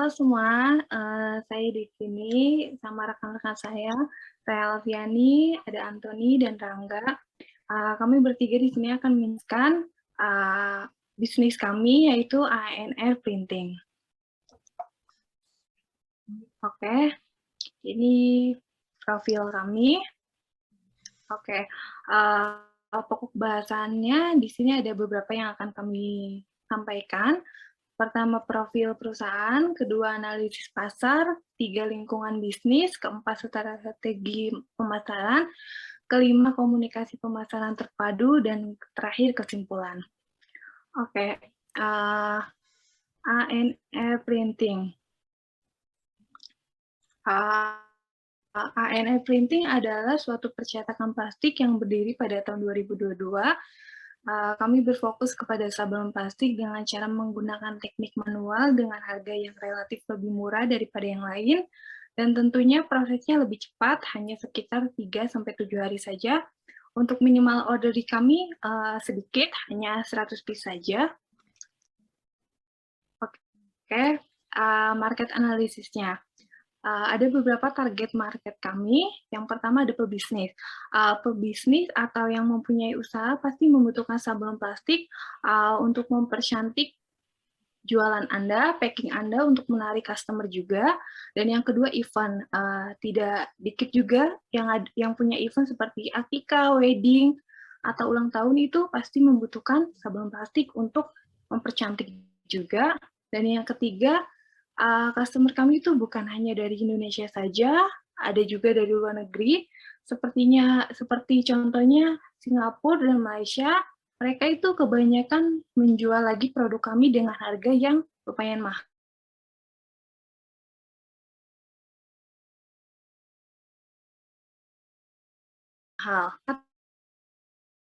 semua, saya di sini sama rekan-rekan saya Alfiani, ada Antoni dan Rangga. Kami bertiga di sini akan menjelaskan bisnis kami, yaitu ANR Printing. Oke, ini profil kami. Oke, pokok bahasannya di sini ada beberapa yang akan kami sampaikan. Pertama, profil perusahaan, kedua, analisis pasar, tiga, lingkungan bisnis, keempat, strategi pemasaran, kelima, komunikasi pemasaran terpadu, dan terakhir, kesimpulan. Oke, ANR Printing. ANR Printing adalah suatu percetakan plastik yang berdiri pada tahun 2022. Kami berfokus kepada sablon plastik dengan cara menggunakan teknik manual dengan harga yang relatif lebih murah daripada yang lain, dan tentunya prosesnya lebih cepat, hanya sekitar 3-7 hari saja. Untuk minimal order di kami sedikit, hanya 100 piece saja. Oke, market analisisnya. Ada beberapa target market kami. Yang pertama ada pebisnis. Pebisnis atau yang mempunyai usaha pasti membutuhkan sablon plastik untuk mempercantik jualan Anda, packing Anda untuk menarik customer juga. Dan yang kedua event. Tidak dikit juga yang punya event seperti akikah, wedding, atau ulang tahun itu pasti membutuhkan sablon plastik untuk mempercantik juga. Dan yang ketiga, customer kami itu bukan hanya dari Indonesia saja, ada juga dari luar negeri, seperti contohnya Singapura dan Malaysia. Mereka itu kebanyakan menjual lagi produk kami dengan harga yang lumayan mahal.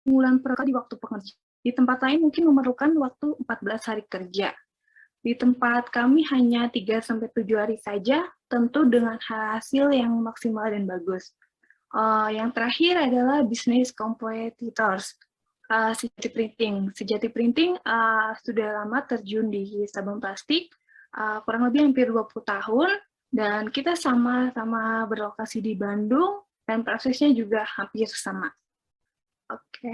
Pengumpulan produk di waktu pekerja. Di tempat lain mungkin memerlukan waktu 14 hari kerja. Di tempat kami hanya 3-7 hari saja, tentu dengan hasil yang maksimal dan bagus. Yang terakhir adalah business competitors. Sejati Printing. Sejati Printing sudah lama terjun di sablon plastik, kurang lebih hampir 20 tahun, dan kita sama-sama berlokasi di Bandung, dan prosesnya juga hampir sama. Oke.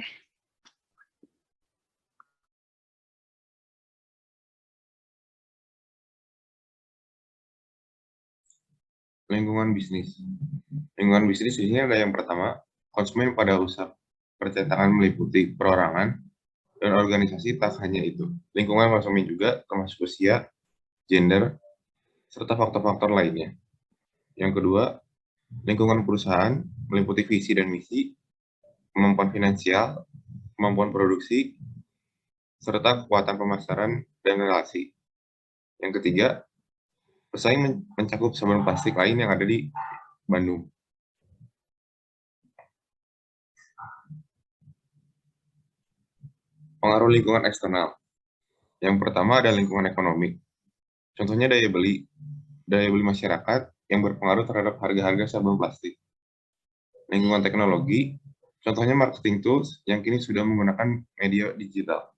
Lingkungan bisnis. Lingkungan bisnis di sini ada yang pertama, konsumen pada usaha percetakan meliputi perorangan dan organisasi, tak hanya itu. Lingkungan konsumen juga termasuk usia, gender, serta faktor-faktor lainnya. Yang kedua, lingkungan perusahaan meliputi visi dan misi, kemampuan finansial, kemampuan produksi, serta kekuatan pemasaran dan relasi. Yang ketiga, pesaing mencakup sablon plastik lain yang ada di Bandung. Pengaruh lingkungan eksternal. Yang pertama ada lingkungan ekonomi. Contohnya daya beli masyarakat yang berpengaruh terhadap harga-harga sablon plastik. Lingkungan teknologi, contohnya marketing tools yang kini sudah menggunakan media digital.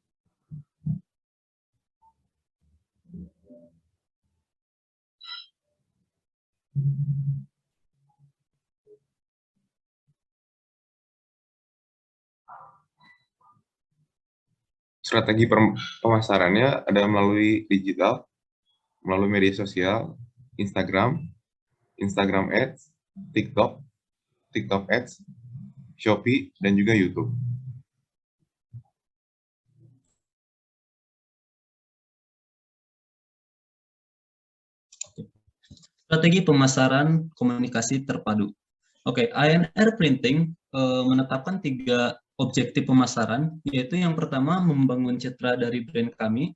Strategi pemasarannya ada melalui digital, melalui media sosial, Instagram Ads, TikTok Ads, Shopee, dan juga YouTube. Strategi pemasaran komunikasi terpadu. Oke, ANR Printing menetapkan 3 objektif pemasaran, yaitu yang pertama membangun citra dari brand kami,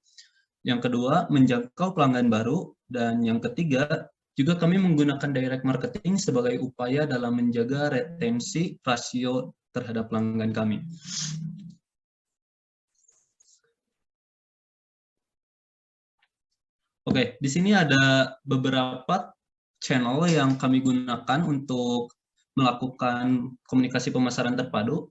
yang kedua menjangkau pelanggan baru, dan yang ketiga juga kami menggunakan direct marketing sebagai upaya dalam menjaga retensi rasio terhadap pelanggan kami. Oke, di sini ada beberapa channel yang kami gunakan untuk melakukan komunikasi pemasaran terpadu.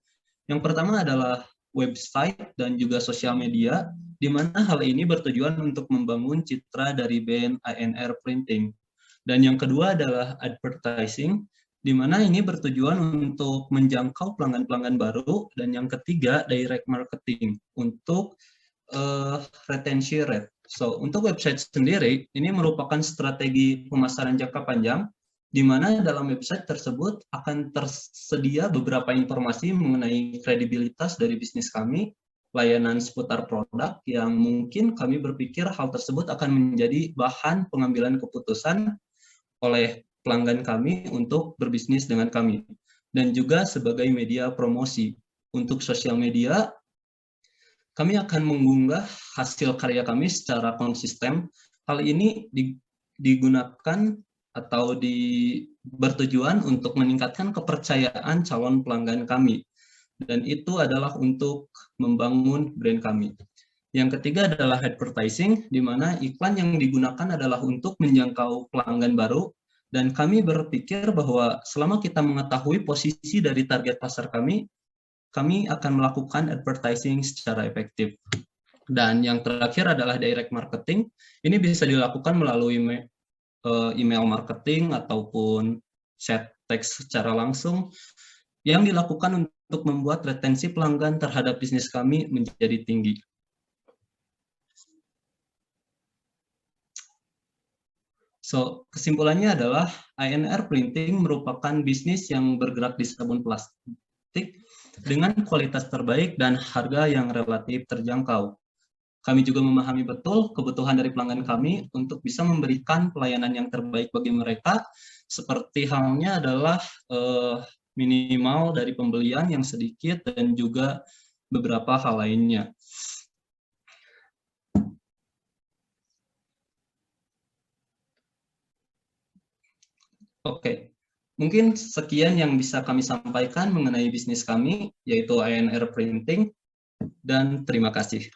Yang pertama adalah website dan juga sosial media, di mana hal ini bertujuan untuk membangun citra dari brand ANR Printing. Dan yang kedua adalah advertising, di mana ini bertujuan untuk menjangkau pelanggan-pelanggan baru. Dan yang ketiga, direct marketing, untuk retention rate. So, untuk website sendiri, ini merupakan strategi pemasaran jangka panjang, di mana dalam website tersebut akan tersedia beberapa informasi mengenai kredibilitas dari bisnis kami, layanan seputar produk yang mungkin kami berpikir hal tersebut akan menjadi bahan pengambilan keputusan oleh pelanggan kami untuk berbisnis dengan kami. Dan juga sebagai media promosi. Untuk sosial media, kami akan mengunggah hasil karya kami secara konsisten. Hal ini digunakan atau bertujuan untuk meningkatkan kepercayaan calon pelanggan kami. Dan itu adalah untuk membangun brand kami. Yang ketiga adalah advertising, di mana iklan yang digunakan adalah untuk menjangkau pelanggan baru. Dan kami berpikir bahwa selama kita mengetahui posisi dari target pasar kami akan melakukan advertising secara efektif. Dan yang terakhir adalah direct marketing. Ini bisa dilakukan melalui email marketing ataupun chat text secara langsung yang dilakukan untuk membuat retensi pelanggan terhadap bisnis kami menjadi tinggi. So, kesimpulannya adalah ANR Printing merupakan bisnis yang bergerak di sabun plastik dengan kualitas terbaik dan harga yang relatif terjangkau. Kami juga memahami betul kebutuhan dari pelanggan kami untuk bisa memberikan pelayanan yang terbaik bagi mereka, seperti halnya adalah minimal dari pembelian yang sedikit dan juga beberapa hal lainnya. Oke. Mungkin sekian yang bisa kami sampaikan mengenai bisnis kami, yaitu ANR Printing, dan terima kasih.